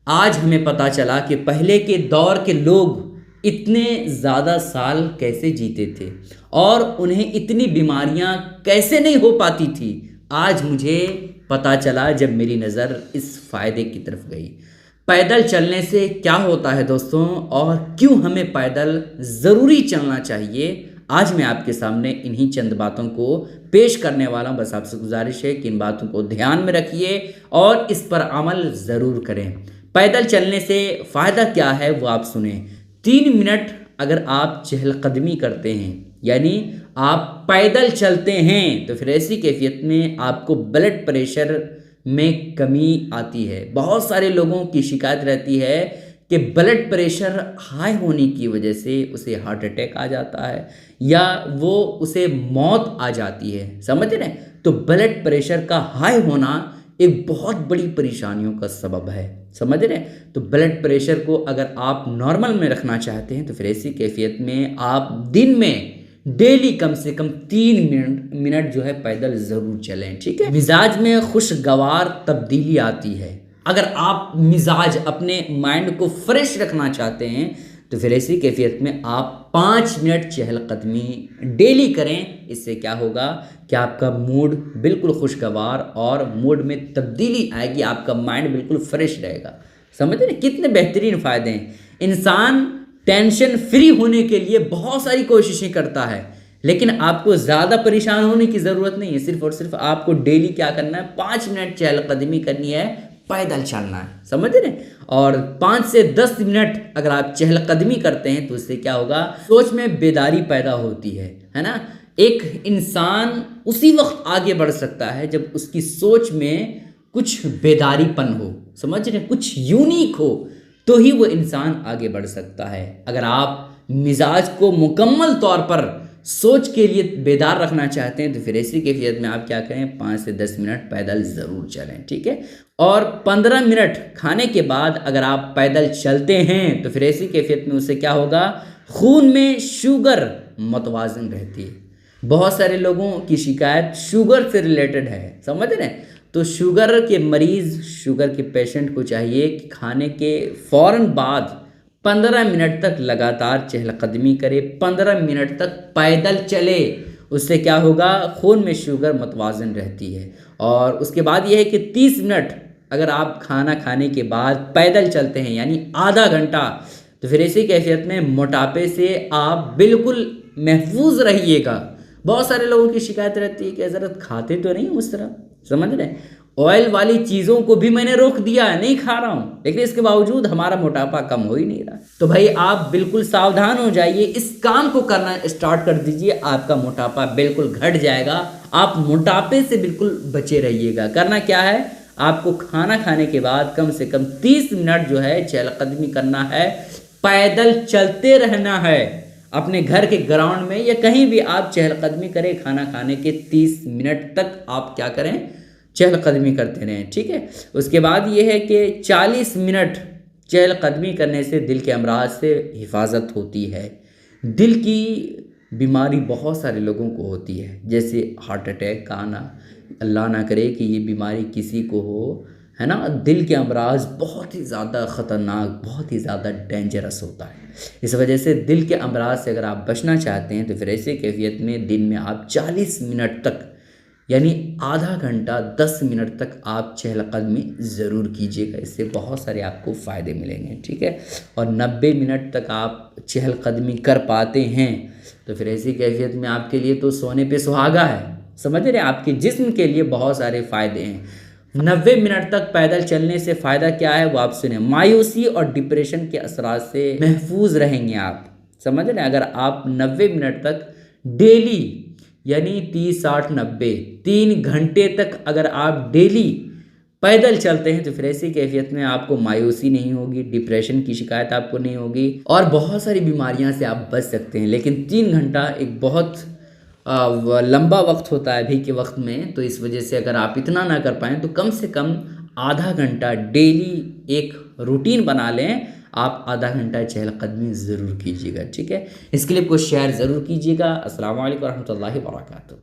आज हमें पता चला कि पहले के दौर के लोग इतने ज़्यादा साल कैसे जीते थे और उन्हें इतनी बीमारियां कैसे नहीं हो पाती थी। आज मुझे पता चला जब मेरी नज़र इस फ़ायदे की तरफ गई। पैदल चलने से क्या होता है दोस्तों, और क्यों हमें पैदल ज़रूरी चलना चाहिए, आज मैं आपके सामने इन्हीं चंद बातों को पेश करने वाला हूं। बस आपसे गुजारिश है कि इन बातों को ध्यान में रखिए और इस पर अमल ज़रूर करें। पैदल चलने से फ़ायदा क्या है वो आप सुने। 3 मिनट अगर आप चहलकदमी करते हैं, यानी आप पैदल चलते हैं, तो फिर ऐसी कैफियत में आपको ब्लड प्रेशर में कमी आती है। बहुत सारे लोगों की शिकायत रहती है कि ब्लड प्रेशर हाई होने की वजह से उसे हार्ट अटैक आ जाता है या वो उसे मौत आ जाती है। समझ रहे हैं? तो ब्लड प्रेशर का हाई होना एक बहुत बड़ी परेशानियों का सबब है। समझ रहे हैं? तो ब्लड प्रेशर को अगर आप नॉर्मल में रखना चाहते हैं तो फिर ऐसी कैफियत में आप दिन में डेली कम से कम 3 मिनट जो है पैदल ज़रूर चलें। ठीक है? मिजाज में खुशगवार तब्दीली आती है। अगर आप मिजाज अपने माइंड को फ्रेश रखना चाहते हैं तो फिर ऐसी कैफियत में आप 5 मिनट चहलकदमी डेली करें। इससे क्या होगा कि आपका मूड बिल्कुल खुशगवार और मूड में तब्दीली आएगी, आपका माइंड बिल्कुल फ्रेश रहेगा। समझ रहे हैं कितने बेहतरीन फ़ायदे हैं। इंसान टेंशन फ्री होने के लिए बहुत सारी कोशिशें करता है, लेकिन आपको ज़्यादा परेशान होने की ज़रूरत नहीं है। सिर्फ और सिर्फ आपको डेली क्या करना है, 5 मिनट चहलकदमी करनी है, पैदल चलना है। समझ रहे हैं? और 5 से 10 मिनट अगर आप चहलकदमी करते हैं तो उससे क्या होगा, सोच में बेदारी पैदा होती है ना। एक इंसान उसी वक्त आगे बढ़ सकता है जब उसकी सोच में कुछ बेदारीपन हो, समझ रहे हैं, कुछ यूनिक हो, तो ही वो इंसान आगे बढ़ सकता है। अगर आप मिजाज को मुकम्मल तौर पर सोच के लिए बेदार रखना चाहते हैं तो फिर ऐसी कैफियत में आप क्या करें, 5 से 10 मिनट पैदल ज़रूर चलें। ठीक है? और 15 मिनट खाने के बाद अगर आप पैदल चलते हैं तो फिर ऐसी कैफियत में उससे क्या होगा, खून में शुगर मतवाजन रहती है। बहुत सारे लोगों की शिकायत शुगर से रिलेटेड है। समझ रहे हैं? तो शुगर के मरीज़, शुगर के पेशेंट को चाहिए कि खाने के फ़ौरन बाद 15 मिनट तक लगातार चहलकदमी करे, 15 मिनट तक पैदल चले। उससे क्या होगा, खून में शुगर मतवाजन रहती है। और उसके बाद यह है कि 30 मिनट अगर आप खाना खाने के बाद पैदल चलते हैं, यानी आधा घंटा, तो फिर ऐसी कैफियत में मोटापे से आप बिल्कुल महफूज रहिएगा। बहुत सारे लोगों की शिकायत रहती है कि हज़रत खाते तो नहीं उस तरह, समझ रहे हैं, ऑयल वाली चीज़ों को भी मैंने रोक दिया, नहीं खा रहा हूँ, लेकिन इसके बावजूद हमारा मोटापा कम हो ही नहीं रहा। तो भाई आप बिल्कुल सावधान हो जाइए, इस काम को करना स्टार्ट कर दीजिए, आपका मोटापा बिल्कुल घट जाएगा। आप मोटापे से बिल्कुल बचे रहिएगा। करना क्या है, आपको खाना खाने के बाद कम से कम 30 मिनट जो है चहलकदमी करना है, पैदल चलते रहना है। अपने घर के ग्राउंड में या कहीं भी आप चहलकदमी करें, खाना खाने के 30 मिनट तक आप क्या करें, चहलकदमी करते रहें। ठीक है? उसके बाद ये है कि 40 मिनट चहलकदमी करने से दिल के अमराज से हिफाजत होती है। दिल की बीमारी बहुत सारे लोगों को होती है, जैसे हार्ट अटैक का आना, अल्लाह ना करे कि ये बीमारी किसी को हो, है ना। दिल के अमराज बहुत ही ज़्यादा ख़तरनाक, बहुत ही ज़्यादा डेंजरस होता है। इस वजह से दिल के अमराज से अगर आप बचना चाहते हैं तो फिर ऐसे कैफियत में दिन में आप 40 मिनट तक, यानी आधा घंटा 10 मिनट तक आप चहलकदमी ज़रूर कीजिएगा। इससे बहुत सारे आपको फ़ायदे मिलेंगे। ठीक है? और 90 मिनट तक आप चहलकदमी कर पाते हैं तो फिर ऐसी कैफियत में आपके लिए तो सोने पे सुहागा है। समझ रहे हैं? आपके जिस्म के लिए बहुत सारे फ़ायदे हैं। 90 मिनट तक पैदल चलने से फ़ायदा क्या है वो आप सुने। मायूसी और डिप्रेशन के असरात से महफूज रहेंगे आप। समझ रहे हैं? अगर आप 90 मिनट तक डेली, यानी 30, 60, 90, 3 घंटे तक अगर आप डेली पैदल चलते हैं तो फिर ऐसी कैफियत में आपको मायूसी नहीं होगी, डिप्रेशन की शिकायत आपको नहीं होगी और बहुत सारी बीमारियां से आप बच सकते हैं। लेकिन 3 घंटा एक बहुत लंबा वक्त होता है अभी के वक्त में, तो इस वजह से अगर आप इतना ना कर पाएँ तो कम से कम आधा घंटा डेली एक रूटीन बना लें। आप आधा घंटा चहलकदमी ज़रूर कीजिएगा। ठीक है? इसके लिए कुछ शेयर ज़रूर कीजिएगा। अस्सलाम वालेकुम रहमतुल्लाहि व बरकातहू।